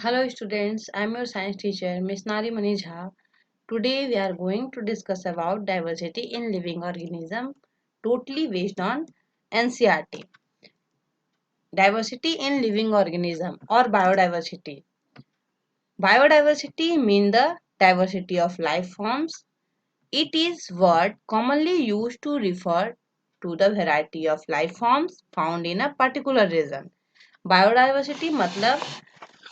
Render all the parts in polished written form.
Hello students, I am your science teacher Miss Nari Mani Jha. Today we are going to discuss about diversity in living organism totally based on NCERT. Diversity in living organism or biodiversity. Biodiversity means the diversity of life forms. It is word commonly used to refer to the variety of life forms found in a particular region. Biodiversity मतलब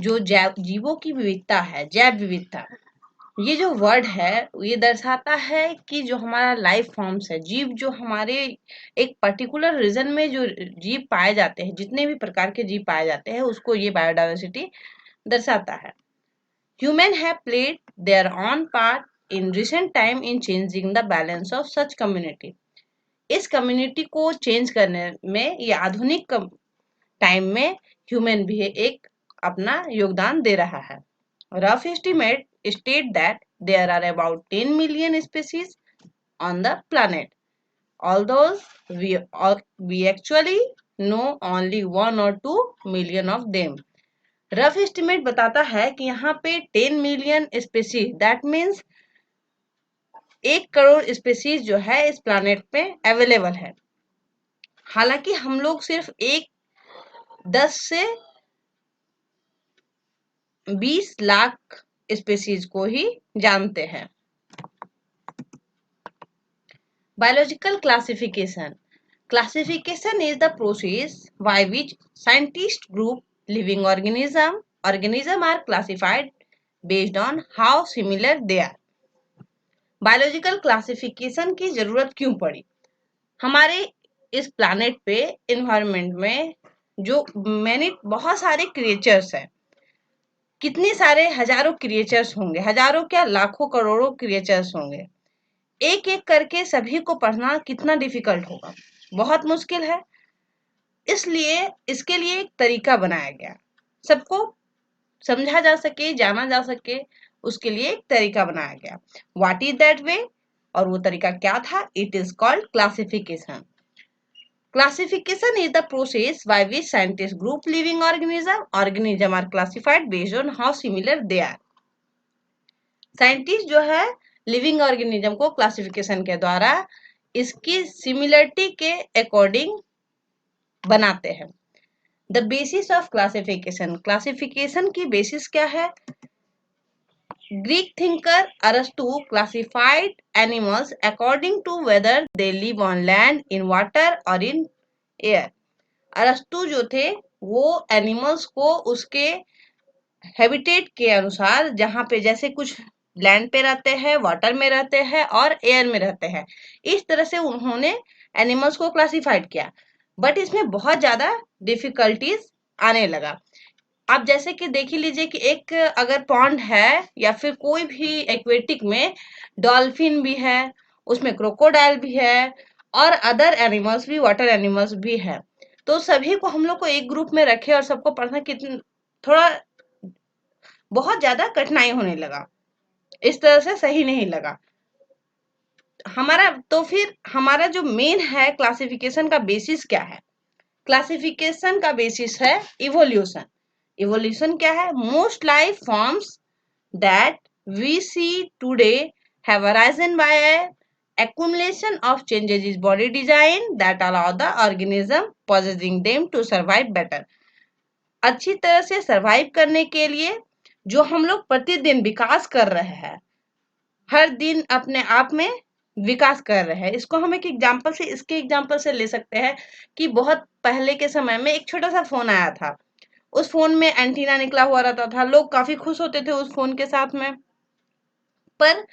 जो जीवों की विविधता है, जैव विविधता, ये जो वर्ड है ये दर्शाता है कि जो हमारा लाइफ फॉर्म्स है, जीव जो हमारे एक पर्टिकुलर रीजन में जो जीव पाए जाते हैं, जितने भी प्रकार के जीव पाए जाते हैं, उसको ये बायोडाइवर्सिटी दर्शाता है. Human have played their own part in recent time in changing the balance of such community. इस कम्युनिटी को चेंज करने में ये आधुनिक टाइम में ह्यूमन भी एक अपना योगदान दे रहा है. Rough estimate state that there are about 10 million species on the planet, although we actually know only 1 or 2 million of them. Rough estimate बताता है कि यहाँ पे 10 million species, that means 1 crore species जो है इस प्लानेट पे अवेलेबल है. हालांकि हम लोग सिर्फ 10 से 20 लाख स्पेसीज को ही जानते हैं. Biological classification. Classification is the process by which scientists group living organisms. Organisms are classified based on how similar they are. Biological classification की जरूरत क्यों पड़ी? हमारे इस प्लैनेट पे एनवायरनमेंट में जो बहुत सारे क्रिएचर्स हैं, कितने सारे हजारों क्रिएचर्स होंगे, हजारों क्या लाखों करोड़ों क्रिएचर्स होंगे. एक एक करके सभी को पढ़ना कितना डिफिकल्ट होगा, बहुत मुश्किल है. इसलिए इसके लिए एक तरीका बनाया गया, सबको समझा जा सके, जाना जा सके, उसके लिए एक तरीका बनाया गया. What is that way? और वो तरीका क्या था? It is called classification. Classification is the process by which scientists group living organisms. Organisms are classified based on how similar they are. Scientist जो है लिविंग ऑर्गेनिज्म को क्लासिफिकेशन के द्वारा इसकी सिमिलरिटी के अकॉर्डिंग बनाते हैं. The basis of classification. Classification की बेसिस क्या है? ग्रीक थिंकर अरस्तु classified animals according to whether they live on land, in water और इन एयर. अरस्तु जो थे वो एनिमल्स को उसके हैबिटेट के अनुसार, जहां पे जैसे कुछ लैंड पे रहते हैं, वाटर में रहते हैं और एयर में रहते हैं, इस तरह से उन्होंने एनिमल्स को क्लासिफाइड किया. बट इसमें बहुत ज्यादा डिफिकल्टीज आने लगा. आप जैसे कि देख ही लीजिए कि एक अगर पॉन्ड है या फिर कोई भी एक्वेटिक में डॉल्फिन भी है, उसमें क्रोकोडाइल भी है और अदर एनिमल्स भी, वाटर एनिमल्स भी है, तो सभी को हम लोग को एक ग्रुप में रखे और सबको पढ़ना कितना थोड़ा बहुत ज्यादा कठिनाई होने लगा. इस तरह से सही नहीं लगा हमारा. तो फिर हमारा जो मेन है क्लासिफिकेशन का बेसिस क्या है? क्लासिफिकेशन का बेसिस है इवोल्यूशन. इवोल्यूशन क्या है? Most life forms that we see today have arisen by accumulation of changes in body design that allow the organism possessing them to survive better. अच्छी तरह से सरवाइव करने के लिए जो हम लोग प्रतिदिन विकास कर रहे हैं, हर दिन अपने आप में विकास कर रहे हैं. इसको हम एक एग्जांपल से, इसके एग्जांपल से ले सकते हैं कि बहुत पहले के समय में एक छोटा सा फोन आया था. उस फोन में एंटीना निकला हुआ रहता था, लोग काफी खुश होते थे उस फोन के साथ में. पर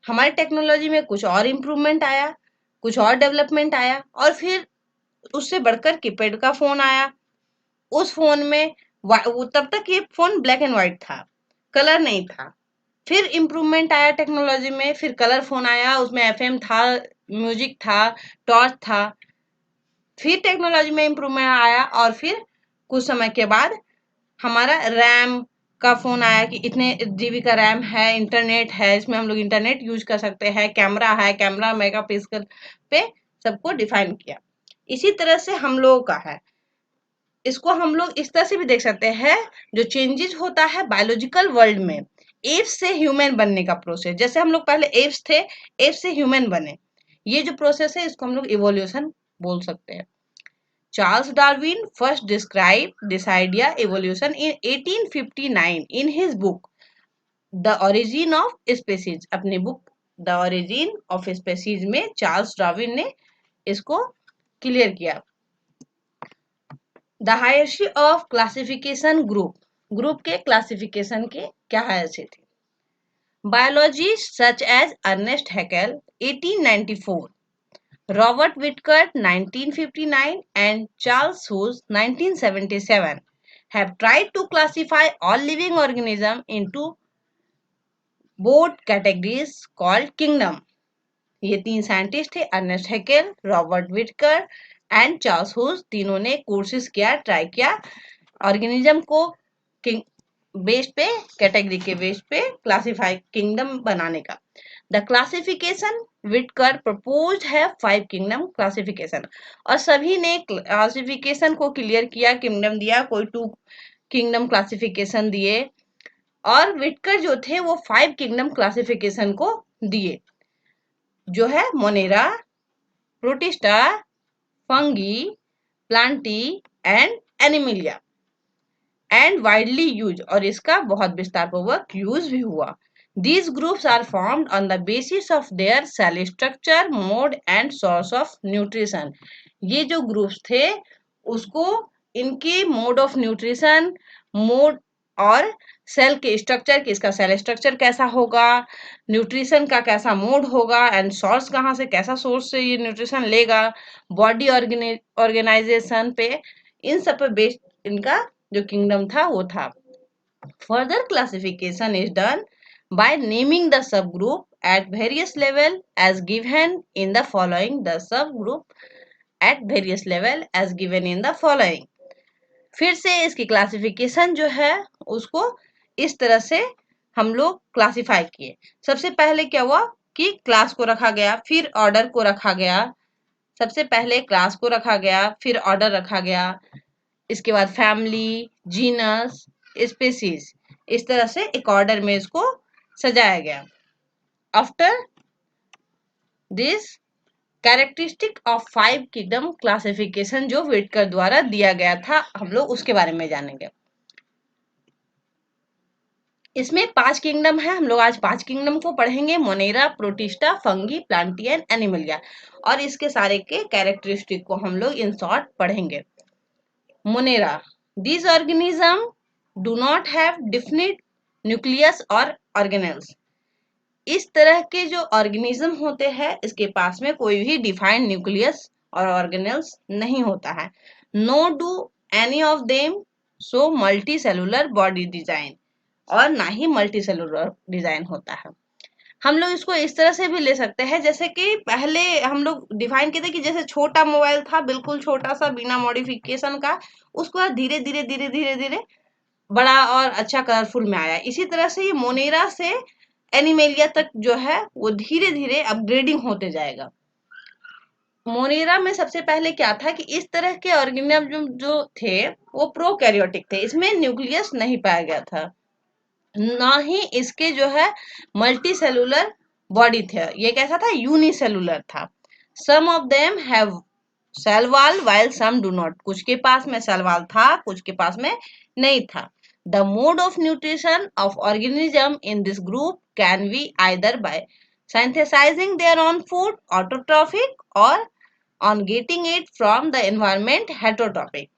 हमारी टेक्नोलॉजी में कुछ और इम्प्रूवमेंट आया, कुछ और डेवलपमेंट आया और फिर उससे बढ़कर कीपैड का फोन आया. उस फोन में तब तक ये फोन ब्लैक एंड व्हाइट था, कलर नहीं था. फिर इम्प्रूवमेंट आया टेक्नोलॉजी में, फिर कलर फोन आया, उसमें एफएम था, म्यूजिक था, टॉर्च था. फिर टेक्नोलॉजी में इम्प्रूवमेंट आया और फिर कुछ समय के बाद हमारा रैम का फोन आया कि इतने जीबी का रैम है, इंटरनेट है, इसमें हम लोग इंटरनेट यूज कर सकते हैं, कैमरा है, कैमरा मेगापिक्सल पे सबको डिफाइन किया. इसी तरह से हम लोगों का है. इसको हम लोग इस तरह से भी देख सकते हैं, जो चेंजेस होता है बायोलॉजिकल वर्ल्ड में, एप्स से ह्यूमन बनने का प्रोसेस, जैसे हम लोग पहले एप्स थे, एप्स से ह्यूमन बने, ये जो प्रोसेस है इसको हम लोग इवोल्यूशन बोल सकते हैं। Charles Darwin first describe this idea evolution in 1859 in his book the origin of species. अपनी book the origin of species में चार्ल्स डार्विन ने इसको क्लियर किया। The hierarchy of classification group, group के क्लासिफिकेशन के क्या हायरार्की थी। Biologists such as Ernest Haeckel 1894, Robert Whittaker 1959 and Charles Hughes 1977 have tried to classify all living organisms into broad categories called kingdom. ये 3 scientist थे, Ernest Haeckel, Robert Whittaker and Charles हुज। तीनों ने कोशिश किया, ट्राई किया organism को base पे, कैटेगरी के बेस पे क्लासिफाई, किंगडम बनाने का। द क्लासिफिकेशन विटकर प्रपोज्ड है 5 किंगडम क्लासिफिकेशन, और सभी ने क्लासिफिकेशन को क्लियर किया, किंगडम दिया, कोई 2 किंगडम क्लासिफिकेशन दिए, और विटकर जो थे वो 5 किंगडम क्लासिफिकेशन को दिए, जो है Monera, protista, fungi, Plantae and Animalia, and widely use, और इसका बहुत विस्तार पूर्वक यूज भी हुआ। These groups are formed on the basis of their cell structure, mode and source of nutrition. ये जो ग्रुप्स थे उसको इनके मोड ऑफ न्यूट्रिशन, मोड और सेल के स्ट्रक्चर, कि इसका सेल स्ट्रक्चर कैसा होगा, न्यूट्रिशन का कैसा मोड होगा, एंड सोर्स कहाँ से, कैसा सोर्स से ये न्यूट्रिशन लेगा, बॉडी ऑर्गेनाइजेशन पे, इन सब पे बेस्ड इनका जो किंगडम था वो था। Further classification is done by naming the subgroup at various level as given in the following. The subgroup at various level as given in the following. फिर से इसकी क्लासिफिकेशन जो है उसको इस तरह से हम लोग क्लासिफाई किए। सबसे पहले क्या हुआ कि क्लास को रखा गया, फिर ऑर्डर को रखा गया, सबसे पहले क्लास को रखा गया, फिर ऑर्डर रखा गया, इसके बाद फैमिली, जीनस, स्पीसीज, इस तरह से एक ऑर्डर में इसको सजाया गया। After this characteristic of 5 kingdom classification जो विटकर द्वारा दिया गया था, हम लोग उसके बारे में जानेंगे। इसमें 5 किंगडम है, हम लोग आज 5 किंगडम को पढ़ेंगे, Monera, protista, fungi, Plantae and Animalia, और इसके सारे के कैरेक्टरिस्टिक को हम लोग इन शॉर्ट पढ़ेंगे। Monera, this organism do not have definite nucleus और ऑर्गेनेल्स। इस तरह के जो ऑर्गेनिज्म होते हैं इसके पास में कोई भी डिफाइंड न्यूक्लियस और ऑर्गेनेल्स नहीं होता है। Nor do any of them show multi cellular body design, और ना ही मल्टी सेलुलर डिजाइन होता है। हम लोग इसको इस तरह से भी ले सकते हैं, जैसे कि पहले हम लोग डिफाइन किए थे कि जैसे छोटा मोबाइल था, बिल्कुल छोटा सा, बिना मॉडिफिकेशन का, उसको धीरे धीरे धीरे धीरे धीरे बड़ा और अच्छा कलरफुल में आया। इसी तरह से ये मोनेरा से एनिमेलिया तक जो है वो धीरे धीरे अपग्रेडिंग होते जाएगा। मोनेरा में सबसे पहले क्या था कि इस तरह के ऑर्गेनिज्म जो थे वो प्रोकैरियोटिक थे, इसमें न्यूक्लियस नहीं पाया गया था, ना ही इसके जो है मल्टी सेलुलर बॉडी थे, ये कैसा था, यूनिसेलुलर था। Some of them have cell wall while some do not, कुछ के पास में सेल वॉल था, कुछ के पास में नहीं था। The mode of nutrition of organism in this group can be either by synthesizing their own food, autotrophic, or on getting it from the environment, heterotrophic.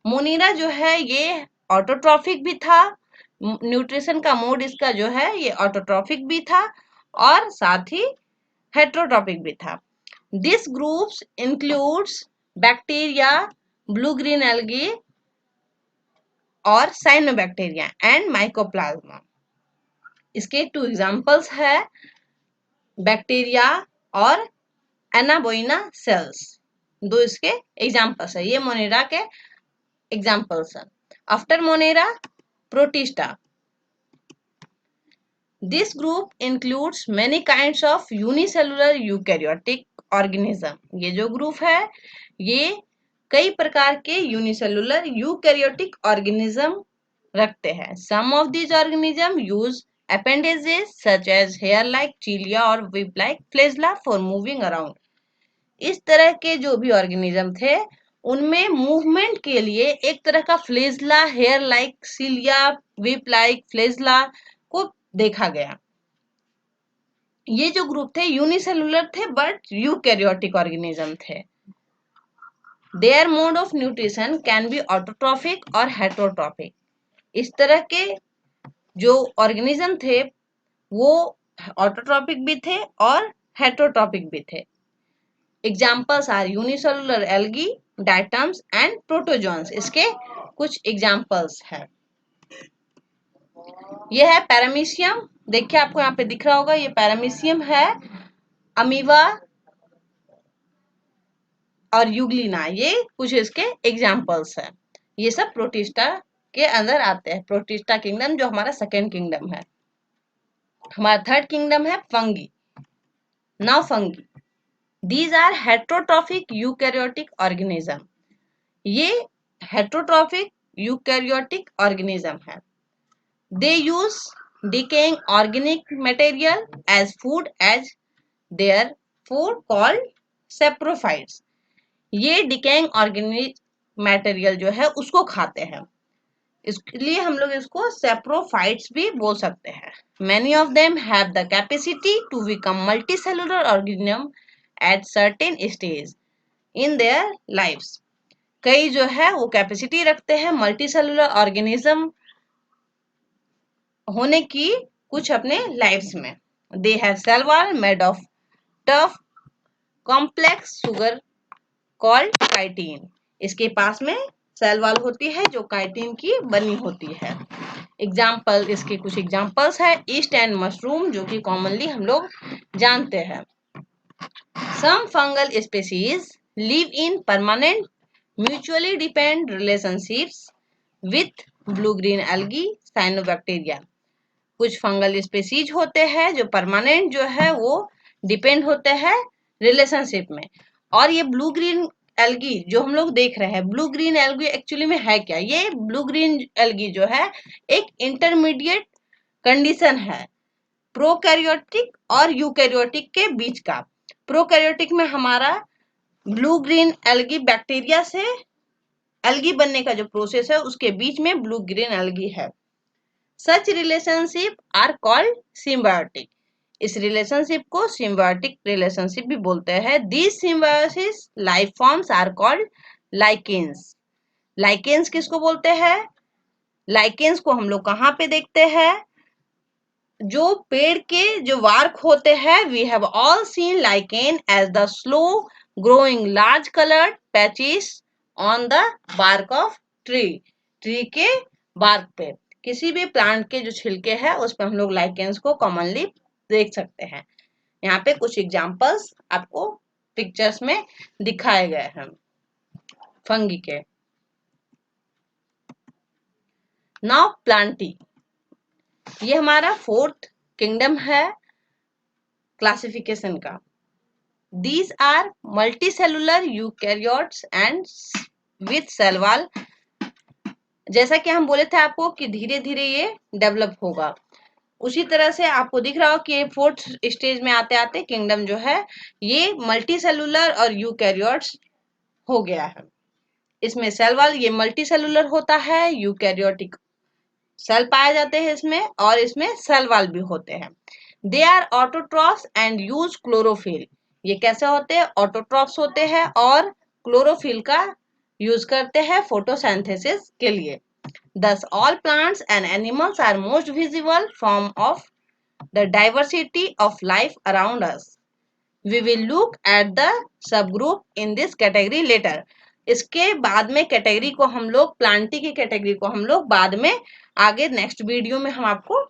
मोनीरा जो है ये ऑटोट्रॉफिक भी था, न्यूट्रिशन का मोड इसका जो है ये ऑटोट्रॉफिक भी था और साथ ही हेट्रोट्रॉपिक भी था। This groups includes bacteria, blue green algae और साइनोबैक्टीरिया एंड माइकोप्लाज्मा। इसके 2 एग्जांपल्स है, बैक्टीरिया और एनाबोइना सेल्स, 2 इसके एग्जांपल्स है, ये मोनेरा के एग्जांपल्स हैं। After Monera, protista, this group includes many kinds of unicellular eukaryotic organism. ये जो ग्रुप है ये कई प्रकार के यूनिसेलुलर यूकैरियोटिक ऑर्गेनिज्म रखते हैं। Some of these organism use appendages such as hair like cilia और whip like flagella for moving around। इस तरह के जो भी ऑर्गेनिज्म थे उनमें मूवमेंट के लिए एक तरह का flagella, hair like cilia, whip like flagella को देखा गया। ये जो ग्रुप थे यूनिसेलुलर थे बट यूकैरियोटिक ऑर्गेनिज्म थे। Their mode of nutrition can be autotrophic और हेटरोट्रॉफिक। इस तरह के जो ऑर्गेनिज्म थे वो ऑटोट्रॉपिक भी थे और हेटरोट्रॉपिक भी थे। Examples are unicellular algae, diatoms and protozoans. इसके कुछ एग्जाम्पल्स है। ये है पैरामीशियम, देखिए आपको यहाँ पे दिख रहा होगा, ये पैरामीशियम है, अमीबा और यूग्लिना, ये कुछ इसके एग्जाम्पल्स है। ये सब प्रोटिस्टा के अंदर आते हैं। प्रोटिस्टा किंगडम जो हमारा सेकेंड किंगडम है। हमारा थर्ड किंगडम है fungi. Now fungi, these are heterotrophic eukaryotic organism। ये heterotrophic eukaryotic organism है। they use decaying organic material as food as their food called saprophytes। ये decaying organic material जो है उसको खाते हैं, इसलिए हम लोग इसको saprophytes भी बोल सकते हैं। many of them have the capacity to become multicellular organism at certain stage in their lives। कई जो है वो कैपेसिटी रखते हैं मल्टी सेलुलर ऑर्गेनिज्म होने की कुछ अपने लाइफ्स में। They have cell wall made of tough complex sugar called chitin. इसके पास में सेल वॉल होती है जो काइटिन की बनी होती है। एग्जाम्पल, इसके कुछ एग्जाम्पल्स है। ईस्ट एंड मशरूम जो कि कॉमनली हम लोग जानते हैं। Some fungal species live in permanent mutually dependent relationships with blue-green algae, cyanobacteria। कुछ फंगल स्पेसीज होते हैं जो परमानेंट जो है वो डिपेंड होते हैं रिलेशनशिप में। और ये ब्लू ग्रीन एल्गी जो हम लोग देख रहे हैं, ब्लू ग्रीन एल्गी एक्चुअली में है क्या? ये ब्लू ग्रीन एल्गी जो है एक इंटरमीडिएट कंडीशन है प्रोकैरियोटिक और यूकैरियोटिक के बीच का। प्रोकैरियोटिक में हमारा ब्लू ग्रीन एल्गी बैक्टीरिया से एल्गी बनने का जो प्रोसेस है उसके बीच में ब्लू ग्रीन एल्गी है। Such relationship are called symbiotic. इस रिलेशनशिप को सिम्बायोटिक रिलेशनशिप भी बोलते हैं। These symbiosis life forms are called lichens. Lichens किसको बोलते हैं? लाइकेन्स को हम लोग कहाँ पे देखते हैं? जो पेड़ के जो वार्क होते हैं, we have all seen lichen as the slow growing large coloured patches on the bark of tree. Tree के बार्क पे, किसी भी प्लांट के जो छिलके हैं उस पे हम लोग लाइकेन्स को कॉमनली देख सकते हैं। यहाँ पे कुछ एग्जांपल्स आपको पिक्चर्स में दिखाए गए हैं फंगी के। नाउ प्लांटी, ये हमारा फोर्थ किंगडम है क्लासिफिकेशन का। These are multicellular eukaryotes and with cell wall। जैसा कि हम बोले थे आपको कि धीरे धीरे ये डेवलप होगा, उसी तरह से आपको दिख रहा हो कि फोर्थ स्टेज में आते आते किंगडम जो है ये मल्टी सेलुलर और यूकैरियोट्स हो गया है। इसमें सेल वॉल ये मल्टी सेलुलर होता है, यूकैरियोटिक सेल पाए जाते हैं इसमें, और इसमें सेल वॉल भी होते हैं। They are autotrophs and use chlorophyll. ये कैसे होते हैं? ऑटोट्रॉफ्स होते हैं और क्लोरोफिल का यूज करते हैं फोटोसिंथेसिस के लिए। Thus all plants and animals are most visible form of the diversity of life around us। We will look at the subgroup in this category later। इसके बाद में कैटेगरी को हम लोग, प्लांटी की कैटेगरी को हम लोग बाद में आगे नेक्स्ट वीडियो में हम आपको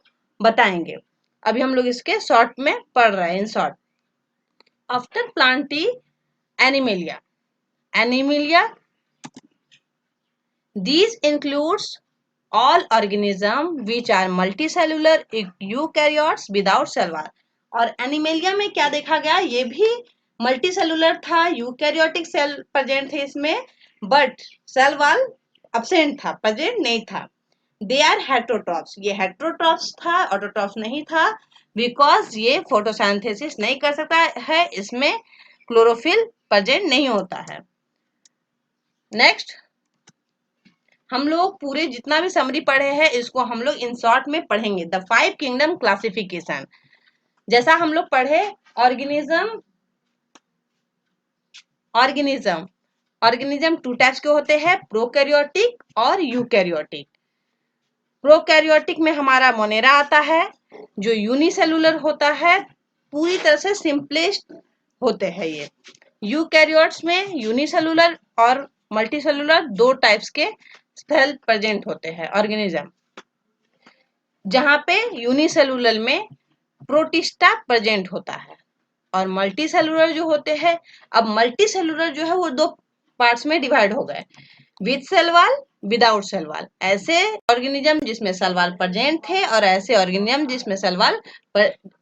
बताएंगे। अभी हम लोग इसके शॉर्ट में पढ़ रहे हैं, in short. After Plantae animalia. Animalia, these includes all organism which are multicellular eukaryotes without cell wall। और एनिमेलिया में क्या देखा गया? ये भी मल्टीसेलुलर था, यूकैरियोटिक सेल प्रेजेंट थे इसमें, बट सेल वॉल अब्सेंट था, प्रेजेंट नहीं था। दे आर हेटरोट्रॉप्स, ये हेटरोट्रॉप्स था, ऑटोट्रॉप्स नहीं था, बिकॉज ये फोटोसिंथेसिस नहीं कर सकता है, इसमें क्लोरोफिल प्रेजेंट नहीं होता है। नेक्स्ट, हम लोग पूरे जितना भी समरी पढ़े हैं इसको हम लोग इन शॉर्ट में पढ़ेंगे। द 5 किंगडम क्लासिफिकेशन, जैसा हम लोग पढ़े ऑर्गेनिज्म, ऑर्गेनिज्म 2 टाइप्स के होते हैं, प्रोकैरियोटिक और यूकैरियोटिक। प्रोकैरियोटिक में हमारा मोनेरा आता है जो यूनिसेलुलर होता है, पूरी तरह से सिंपलेस्ट होते हैं ये। यूकैरियोट्स में यूनिसेलुलर और मल्टीसेलुलर 2 टाइप्स के सेल प्रेजेंट होते हैं ऑर्गेनिज्म, जहां पे यूनिसेलुलर में प्रोटिस्टा प्रेजेंट होता है और मल्टीसेलुलर जो होते हैं, अब मल्टीसेलुलर जो है वो 2 पार्ट्स में डिवाइड हो गए, with cell wall, without cell wall. ऐसे ऑर्गेनिज्म जिसमें सेल वॉल प्रेजेंट थे और ऐसे ऑर्गेनिज्म जिसमें सेल वॉल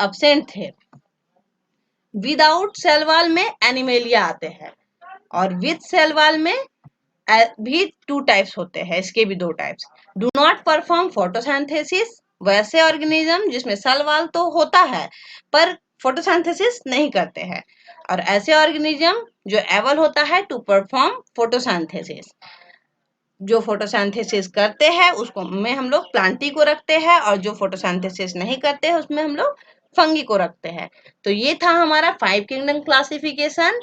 अब्सेंट थे। विदाउट सेल वॉल में एनिमेलिया आते हैं और विद सेल वॉल में भी 2 टाइप्स होते हैं, इसके भी 2 types. Do not perform photosynthesis, वैसे ऑर्गेनिज्म जिसमें सेल वॉल तो होता है पर फोटोसिंथेसिस नहीं करते हैं, और ऐसे ऑर्गेनिज्म जो एबल होता है टू परफॉर्म फोटोसिंथेसिस। जो फोटोसिंथेसिस करते हैं उसको में हम लोग प्लांटी को रखते हैं और जो फोटोसिंथेसिस नहीं करते हैं उसमें हम लोग फंगी को रखते हैं। तो ये था हमारा 5 किंगडम क्लासिफिकेशन।